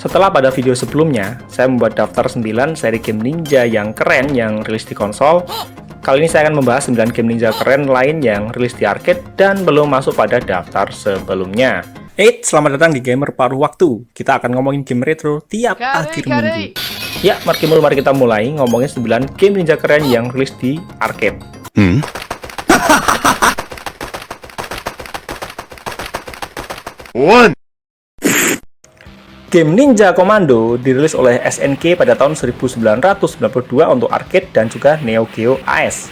Setelah pada video sebelumnya, saya membuat daftar 9 seri game ninja yang keren yang rilis di konsol. Kali ini saya akan membahas 9 game ninja keren lain yang rilis di arcade dan belum masuk pada daftar sebelumnya. Selamat datang di Gamer Paruh Waktu. Kita akan ngomongin game retro tiap akhir minggu. Ya, mari kita mulai ngomongin 9 game ninja keren yang rilis di arcade. Game Ninja Commando dirilis oleh SNK pada tahun 1992 untuk arcade dan juga Neo Geo AS.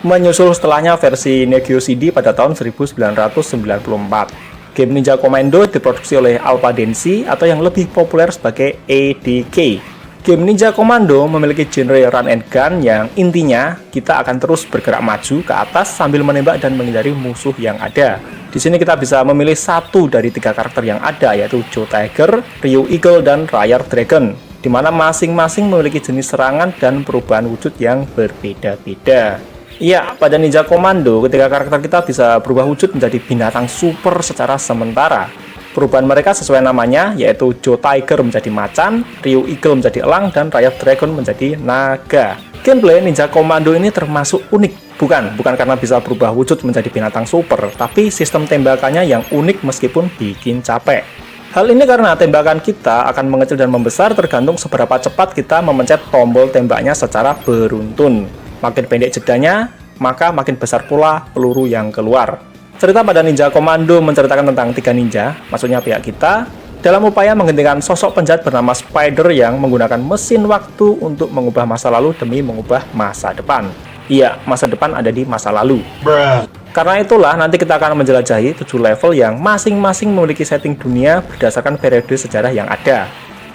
Menyusul setelahnya versi Neo Geo CD pada tahun 1994. Game Ninja Commando diproduksi oleh Alpha Densi atau yang lebih populer sebagai ADK. Game Ninja Commando memiliki genre run and gun yang intinya kita akan terus bergerak maju ke atas sambil menembak dan menghindari musuh yang ada. Di sini kita bisa memilih satu dari 3 karakter yang ada, yaitu Joe Tiger, Ryu Eagle, dan Rayar Dragon, di mana masing-masing memiliki jenis serangan dan perubahan wujud yang berbeda-beda. Iya, pada Ninja Commando, ketika karakter kita bisa berubah wujud menjadi binatang super secara sementara. Perubahan mereka sesuai namanya, yaitu Joe Tiger menjadi macan, Ryu Eagle menjadi elang, dan Rayar Dragon menjadi naga. Gameplay Ninja Commando ini termasuk unik, bukan karena bisa berubah wujud menjadi binatang super, tapi sistem tembakannya yang unik meskipun bikin capek. Hal ini karena tembakan kita akan mengecil dan membesar tergantung seberapa cepat kita memencet tombol tembaknya secara beruntun. Makin pendek jedanya, maka makin besar pula peluru yang keluar. Cerita pada Ninja Commando menceritakan tentang 3 ninja, maksudnya pihak kita, dalam upaya menghentikan sosok penjahat bernama Spider yang menggunakan mesin waktu untuk mengubah masa lalu demi mengubah masa depan. Iya, masa depan ada di masa lalu. Karena itulah nanti kita akan menjelajahi 7 level yang masing-masing memiliki setting dunia berdasarkan periode sejarah yang ada.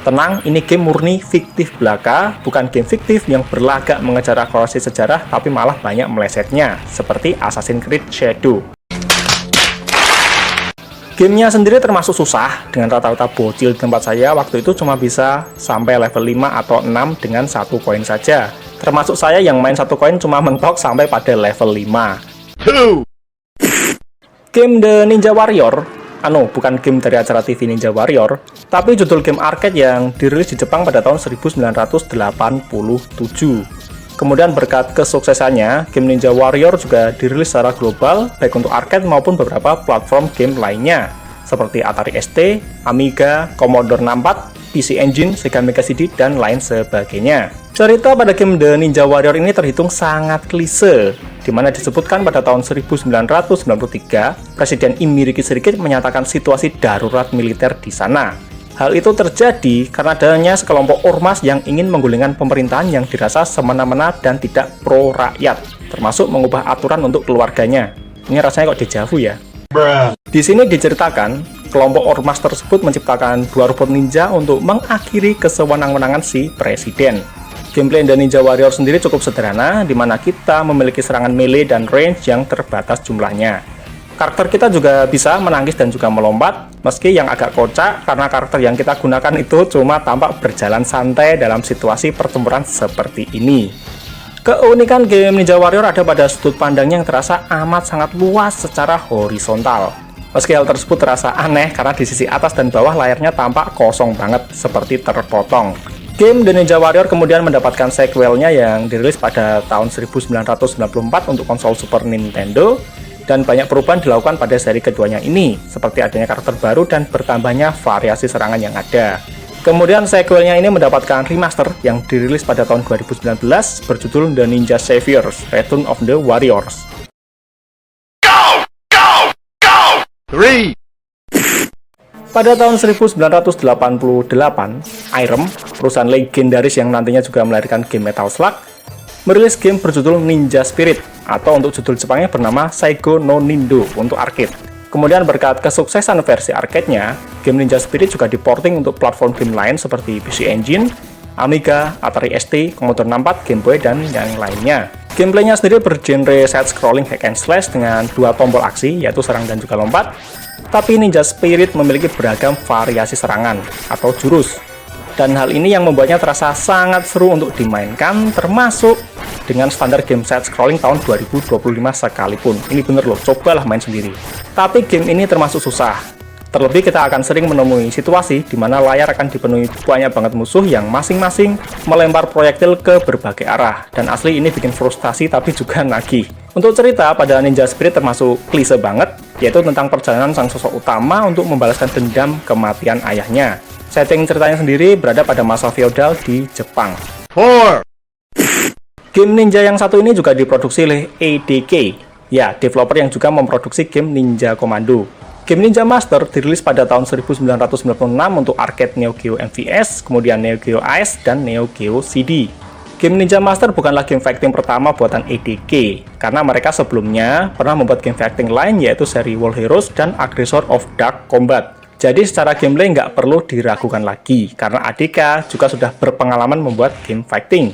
Tenang, ini game murni fiktif belaka, bukan game fiktif yang berlagak mengejar akurasi sejarah tapi malah banyak melesetnya, seperti Assassin's Creed Shadow. Gamenya sendiri termasuk susah, dengan rata-rata bocil di tempat saya waktu itu cuma bisa sampai level 5 atau 6 dengan 1 koin saja. Termasuk saya yang main 1 koin cuma mentok sampai pada level 5. Game The Ninja Warrior, bukan game dari acara TV Ninja Warrior, tapi judul game arcade yang dirilis di Jepang pada tahun 1987. Kemudian berkat kesuksesannya, game Ninja Warrior juga dirilis secara global, baik untuk arcade maupun beberapa platform game lainnya, seperti Atari ST, Amiga, Commodore 64, PC Engine, Sega Mega CD, dan lain sebagainya. Cerita pada game The Ninja Warrior ini terhitung sangat klise, di mana disebutkan pada tahun 1993, Presiden Imiriki sedikit menyatakan situasi darurat militer di sana. Hal itu terjadi karena adanya sekelompok ormas yang ingin menggulingkan pemerintahan yang dirasa semena-mena dan tidak pro rakyat, termasuk mengubah aturan untuk keluarganya. Ini rasanya kok dejavu ya. Di sini diceritakan, kelompok ormas tersebut menciptakan 2 robot ninja untuk mengakhiri kesewenang-wenangan si presiden. Gameplay The Ninja Warrior sendiri cukup sederhana, di mana kita memiliki serangan melee dan range yang terbatas jumlahnya. Karakter kita juga bisa menangkis dan juga melompat, meski yang agak kocak karena karakter yang kita gunakan itu cuma tampak berjalan santai dalam situasi pertempuran seperti ini. Keunikan game Ninja Warrior ada pada sudut pandangnya yang terasa amat sangat luas secara horizontal. Meski hal tersebut terasa aneh karena di sisi atas dan bawah layarnya tampak kosong banget, seperti terpotong. Game The Ninja Warrior kemudian mendapatkan sequelnya yang dirilis pada tahun 1994 untuk konsol Super Nintendo, dan banyak perubahan dilakukan pada seri keduanya ini, seperti adanya karakter baru dan bertambahnya variasi serangan yang ada. Kemudian sequelnya ini mendapatkan remaster yang dirilis pada tahun 2019 berjudul The Ninja Saviors: Return of the Warriors. Go! 3. Pada tahun 1988, Irem, perusahaan legendaris yang nantinya juga melahirkan game Metal Slug, merilis game berjudul Ninja Spirit, atau untuk judul Jepangnya bernama Saigo no Nindo untuk arcade. Kemudian berkat kesuksesan versi arcade-nya, game Ninja Spirit juga diporting untuk platform game lain seperti PC Engine, Amiga, Atari ST, Commodore 64, Game Boy, dan yang lainnya. Gameplaynya sendiri bergenre side-scrolling hack and slash dengan 2 tombol aksi, yaitu serang dan juga lompat. Tapi Ninja Spirit memiliki beragam variasi serangan atau jurus. Dan hal ini yang membuatnya terasa sangat seru untuk dimainkan, termasuk dengan standar game side-scrolling tahun 2025 sekalipun. Ini bener loh, cobalah main sendiri. Tapi game ini termasuk susah. Terlebih kita akan sering menemui situasi di mana layar akan dipenuhi banyak banget musuh yang masing-masing melempar proyektil ke berbagai arah. Dan asli ini bikin frustasi tapi juga nagih. Untuk cerita pada Ninja Spirit termasuk klise banget, yaitu tentang perjalanan sang sosok utama untuk membalaskan dendam kematian ayahnya. Setting ceritanya sendiri berada pada masa feodal di Jepang. 4. Game Ninja yang satu ini juga diproduksi oleh ADK, ya developer yang juga memproduksi game Ninja Commando. Game Ninja Master dirilis pada tahun 1996 untuk arcade Neo Geo MVS, kemudian Neo Geo AES, dan Neo Geo CD. Game Ninja Master bukanlah game fighting pertama buatan ADK, karena mereka sebelumnya pernah membuat game fighting lain yaitu seri World Heroes dan Aggressor of Dark Combat. Jadi secara gameplay nggak perlu diragukan lagi, karena ADK juga sudah berpengalaman membuat game fighting.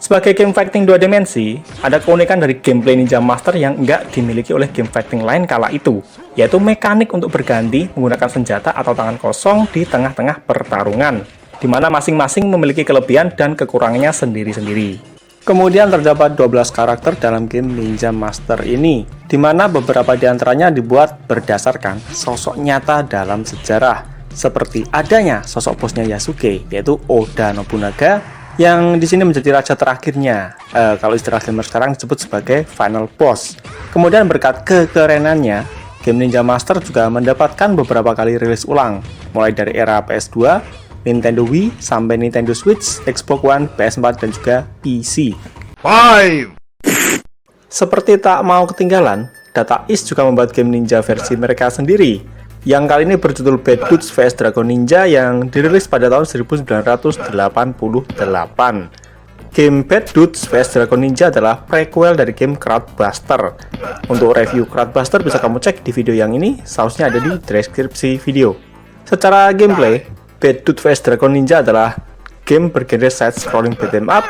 Sebagai game fighting 2 dimensi, ada keunikan dari gameplay Ninja Master yang nggak dimiliki oleh game fighting lain kala itu, yaitu mekanik untuk berganti menggunakan senjata atau tangan kosong di tengah-tengah pertarungan, di mana masing-masing memiliki kelebihan dan kekurangannya sendiri-sendiri. Kemudian terdapat 12 karakter dalam game Ninja Master ini, di mana beberapa di antaranya dibuat berdasarkan sosok nyata dalam sejarah, seperti adanya sosok bosnya Yasuke, yaitu Oda Nobunaga, yang di sini menjadi raja terakhirnya, kalau istilah gamer sekarang disebut sebagai final boss. Kemudian berkat kekerenannya, game Ninja Master juga mendapatkan beberapa kali rilis ulang, mulai dari era PS2, Nintendo Wii, sampai Nintendo Switch, Xbox One, PS4, dan juga PC. 5. Seperti tak mau ketinggalan, Data East juga membuat game ninja versi mereka sendiri, yang kali ini berjudul Bad Dudes vs Dragon Ninja yang dirilis pada tahun 1988. Game Bad Dudes vs Dragon Ninja adalah prequel dari game Crowdbuster. Untuk review Crowdbuster bisa kamu cek di video yang ini, sausnya ada di deskripsi video. Secara gameplay, Bad Dudes vs Dragon Ninja adalah game bergenre side-scrolling beat'em up,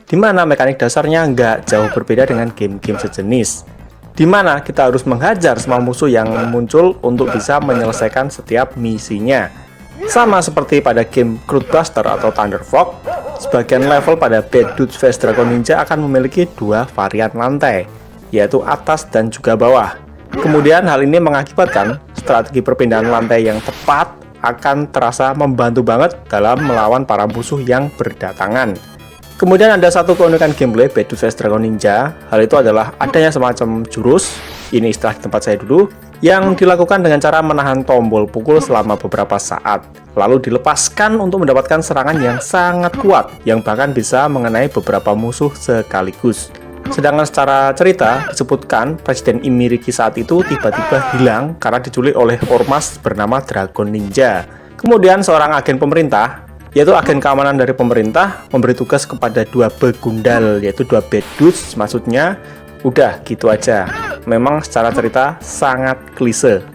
di mana mekanik dasarnya nggak jauh berbeda dengan game-game sejenis, di mana kita harus menghajar semua musuh yang muncul untuk bisa menyelesaikan setiap misinya. Sama seperti pada game Crowdbuster atau Thunderfog, sebagian level pada Bad Dudes vs Dragon Ninja akan memiliki dua varian lantai, yaitu atas dan juga bawah. Kemudian hal ini mengakibatkan strategi perpindahan lantai yang tepat akan terasa membantu banget dalam melawan para musuh yang berdatangan. Kemudian ada satu keunikan gameplay Bad Dudes vs Dragon Ninja, hal itu adalah adanya semacam jurus, ini istilah di tempat saya dulu, yang dilakukan dengan cara menahan tombol pukul selama beberapa saat, lalu dilepaskan untuk mendapatkan serangan yang sangat kuat, yang bahkan bisa mengenai beberapa musuh sekaligus. Sedangkan secara cerita, disebutkan Presiden Imiriki saat itu tiba-tiba hilang karena diculik oleh ormas bernama Dragon Ninja. Kemudian seorang agen pemerintah, yaitu agen keamanan dari pemerintah, memberi tugas kepada dua begundal, yaitu dua bad dudes, maksudnya udah gitu aja. Memang secara cerita sangat klise.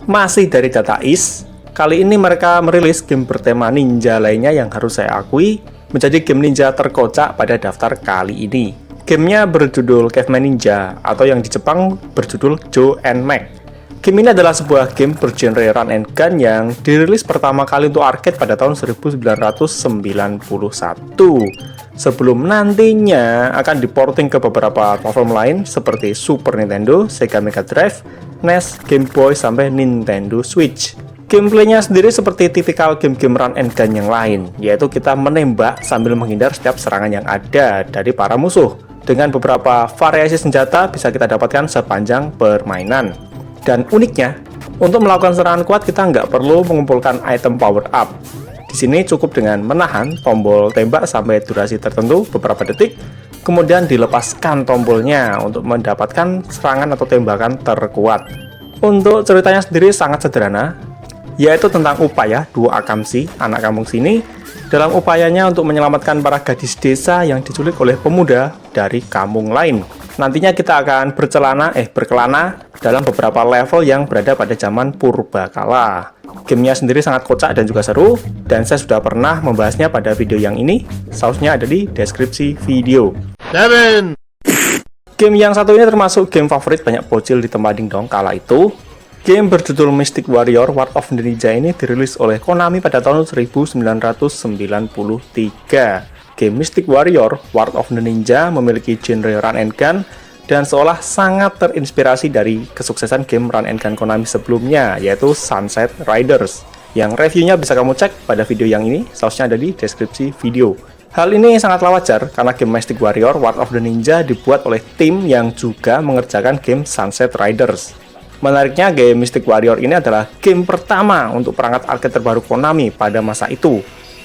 Masih dari Data East, kali ini mereka merilis game bertema ninja lainnya yang harus saya akui menjadi game ninja terkocak pada daftar kali ini. Gamenya berjudul Caveman Ninja, atau yang di Jepang berjudul Joe and Mac. Game ini adalah sebuah game bergenre run and gun yang dirilis pertama kali untuk arcade pada tahun 1991, sebelum nantinya akan diporting ke beberapa platform lain seperti Super Nintendo, Sega Mega Drive, NES, Game Boy, sampai Nintendo Switch. Gameplaynya sendiri seperti tipikal game-game run and gun yang lain, yaitu kita menembak sambil menghindar setiap serangan yang ada dari para musuh. Dengan beberapa variasi senjata bisa kita dapatkan sepanjang permainan. Dan uniknya, untuk melakukan serangan kuat kita nggak perlu mengumpulkan item power up. Di sini cukup dengan menahan tombol tembak sampai durasi tertentu beberapa detik, kemudian dilepaskan tombolnya untuk mendapatkan serangan atau tembakan terkuat. Untuk ceritanya sendiri sangat sederhana, yaitu tentang upaya dua Akamshi, anak kampung sini, dalam upayanya untuk menyelamatkan para gadis desa yang diculik oleh pemuda dari kampung lain. Nantinya kita akan berkelana dalam beberapa level yang berada pada zaman purbakala. Gamenya sendiri sangat kocak dan juga seru, dan saya sudah pernah membahasnya pada video yang ini. Sausnya ada di deskripsi video. 7. Game yang satu ini termasuk game favorit banyak bocil di tempat dingdong kala itu. Game berjudul Mystic Warrior War of the Ninja ini dirilis oleh Konami pada tahun 1993. Game Mystic Warrior War of the Ninja memiliki genre run and gun dan seolah sangat terinspirasi dari kesuksesan game run and gun Konami sebelumnya, yaitu Sunset Riders. Yang reviewnya bisa kamu cek pada video yang ini, sausnya ada di deskripsi video. Hal ini sangatlah wajar karena game Mystic Warrior War of the Ninja dibuat oleh tim yang juga mengerjakan game Sunset Riders. Menariknya, game Mystic Warrior ini adalah game pertama untuk perangkat arcade terbaru Konami pada masa itu.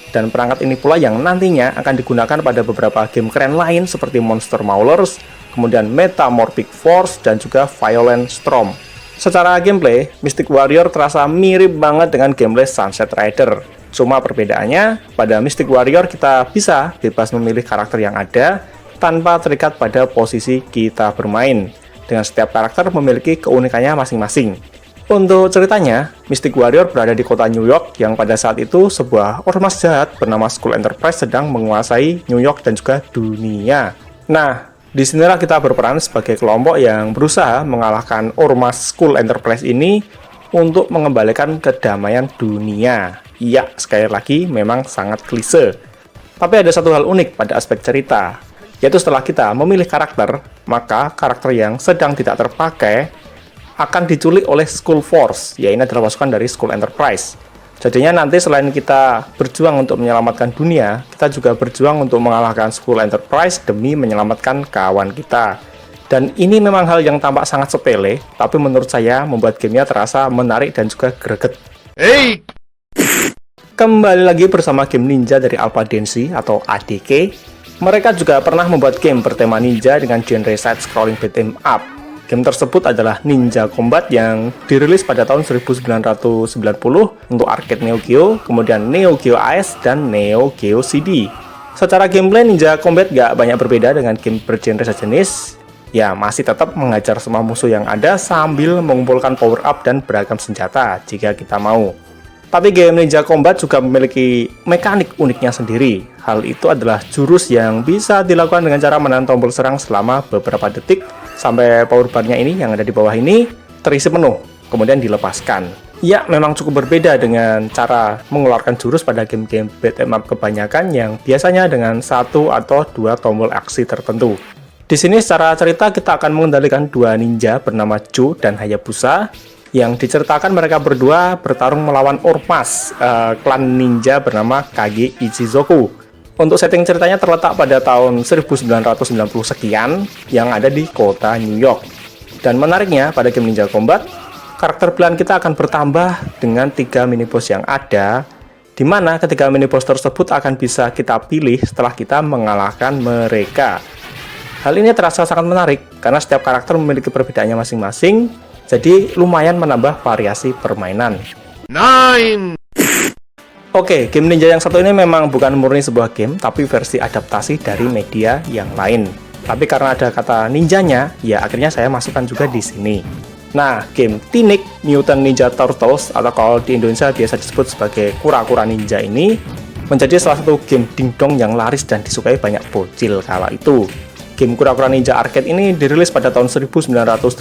Dan perangkat ini pula yang nantinya akan digunakan pada beberapa game keren lain seperti Monster Maulers, kemudian Metamorphic Force, dan juga Violent Storm. Secara gameplay, Mystic Warrior terasa mirip banget dengan gameplay Sunset Rider. Cuma perbedaannya, pada Mystic Warrior kita bisa bebas memilih karakter yang ada tanpa terikat pada posisi kita bermain, dengan setiap karakter memiliki keunikannya masing-masing. Untuk ceritanya, Mystic Warrior berada di kota New York yang pada saat itu sebuah ormas jahat bernama Skull Enterprise sedang menguasai New York dan juga dunia. Nah, disinilah kita berperan sebagai kelompok yang berusaha mengalahkan ormas Skull Enterprise ini untuk mengembalikan kedamaian dunia. Iya, sekali lagi memang sangat klise. Tapi ada satu hal unik pada aspek cerita, yaitu setelah kita memilih karakter, maka karakter yang sedang tidak terpakai akan diculik oleh Skull Force, ya ini adalah pasukan dari Skull Enterprise. Jadinya nanti selain kita berjuang untuk menyelamatkan dunia, kita juga berjuang untuk mengalahkan Skull Enterprise demi menyelamatkan kawan kita. Dan ini memang hal yang tampak sangat sepele, tapi menurut saya membuat gamenya terasa menarik dan juga greget. Hey! Kembali lagi bersama game ninja dari Alpha Densi atau ADK. Mereka juga pernah membuat game bertema ninja dengan genre side-scrolling beat'em up. Game tersebut adalah Ninja Combat yang dirilis pada tahun 1990 untuk arcade Neo Geo, kemudian Neo Geo AS, dan Neo Geo CD. Secara gameplay, Ninja Combat gak banyak berbeda dengan game bergenre sejenis. Ya, masih tetap mengajar semua musuh yang ada sambil mengumpulkan power up dan beragam senjata jika kita mau. Tapi game Ninja Combat juga memiliki mekanik uniknya sendiri. Hal itu adalah jurus yang bisa dilakukan dengan cara menahan tombol serang selama beberapa detik sampai power bar-nya ini yang ada di bawah ini terisi penuh, kemudian dilepaskan. Ya, memang cukup berbeda dengan cara mengeluarkan jurus pada game-game beat'em up kebanyakan yang biasanya dengan satu atau dua tombol aksi tertentu. Di sini secara cerita kita akan mengendalikan dua ninja bernama Joe dan Hayabusa, yang diceritakan mereka berdua bertarung melawan ormas klan ninja bernama Kage Ichizoku. Untuk setting ceritanya terletak pada tahun 1990 sekian yang ada di kota New York. Dan menariknya pada game Ninja Combat, karakter pilihan kita akan bertambah dengan 3 mini boss yang ada, di mana ketiga mini boss tersebut akan bisa kita pilih setelah kita mengalahkan mereka. Hal ini terasa sangat menarik karena setiap karakter memiliki perbedaannya masing-masing, jadi lumayan menambah variasi permainan. 9! Oke, game ninja yang satu ini memang bukan murni sebuah game, tapi versi adaptasi dari media yang lain. Tapi karena ada kata ninjanya, ya akhirnya saya masukkan juga di sini. Nah, game Teenage Mutant Ninja Turtles, atau kalau di Indonesia biasa disebut sebagai kura-kura ninja ini, menjadi salah satu game dingdong yang laris dan disukai banyak bocil kala itu. Game kura-kura ninja arcade ini dirilis pada tahun 1989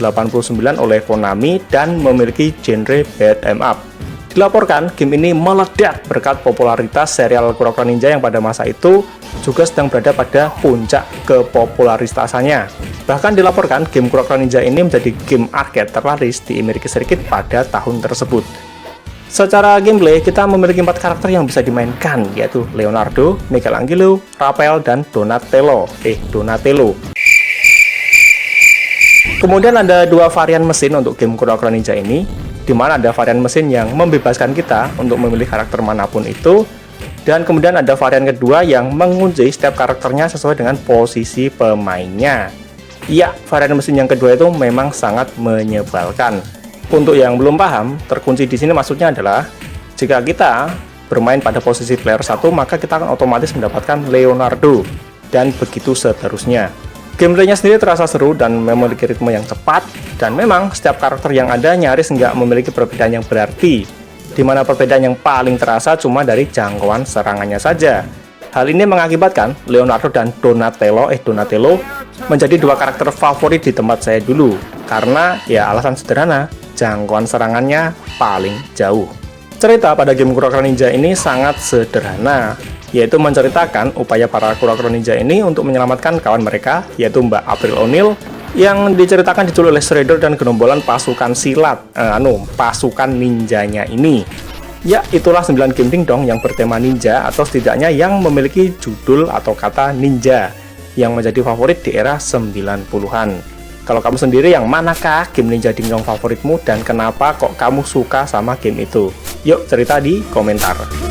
oleh Konami dan memiliki genre beat'em up. Dilaporkan, game ini meledak berkat popularitas serial kura-kura ninja yang pada masa itu juga sedang berada pada puncak kepopularitasannya. Bahkan dilaporkan, game kura-kura ninja ini menjadi game arcade terlaris di Amerika Serikat pada tahun tersebut. Secara gameplay, kita memiliki 4 karakter yang bisa dimainkan, yaitu Leonardo, Michelangelo, Raphael, dan Donatello. Kemudian ada 2 varian mesin untuk game kura-kura ninja ini, di mana ada varian mesin yang membebaskan kita untuk memilih karakter manapun itu, dan kemudian ada varian kedua yang mengunci setiap karakternya sesuai dengan posisi pemainnya. Iya, varian mesin yang kedua itu memang sangat menyebalkan. Untuk yang belum paham, terkunci di sini maksudnya adalah jika kita bermain pada posisi player 1, maka kita akan otomatis mendapatkan Leonardo, dan begitu seterusnya. Gameplaynya sendiri terasa seru dan memiliki ritme yang cepat, dan memang setiap karakter yang ada nyaris nggak memiliki perbedaan yang berarti, di mana perbedaan yang paling terasa cuma dari jangkauan serangannya saja. Hal ini mengakibatkan Leonardo dan Donatello menjadi 2 karakter favorit di tempat saya dulu, karena ya alasan sederhana, jangkauan serangannya paling jauh. Cerita pada game kura-kura ninja ini sangat sederhana, yaitu menceritakan upaya para kura-kura ninja ini untuk menyelamatkan kawan mereka, yaitu Mbak April O'Neil, yang diceritakan dijuluki oleh Shredder dan gerombolan pasukan silat, pasukan ninjanya ini. Ya, itulah 9 game dingdong yang bertema ninja atau setidaknya yang memiliki judul atau kata ninja yang menjadi favorit di era 90-an. Kalau kamu sendiri, yang manakah game ninja dingdong favoritmu dan kenapa kok kamu suka sama game itu? Yuk cerita di komentar.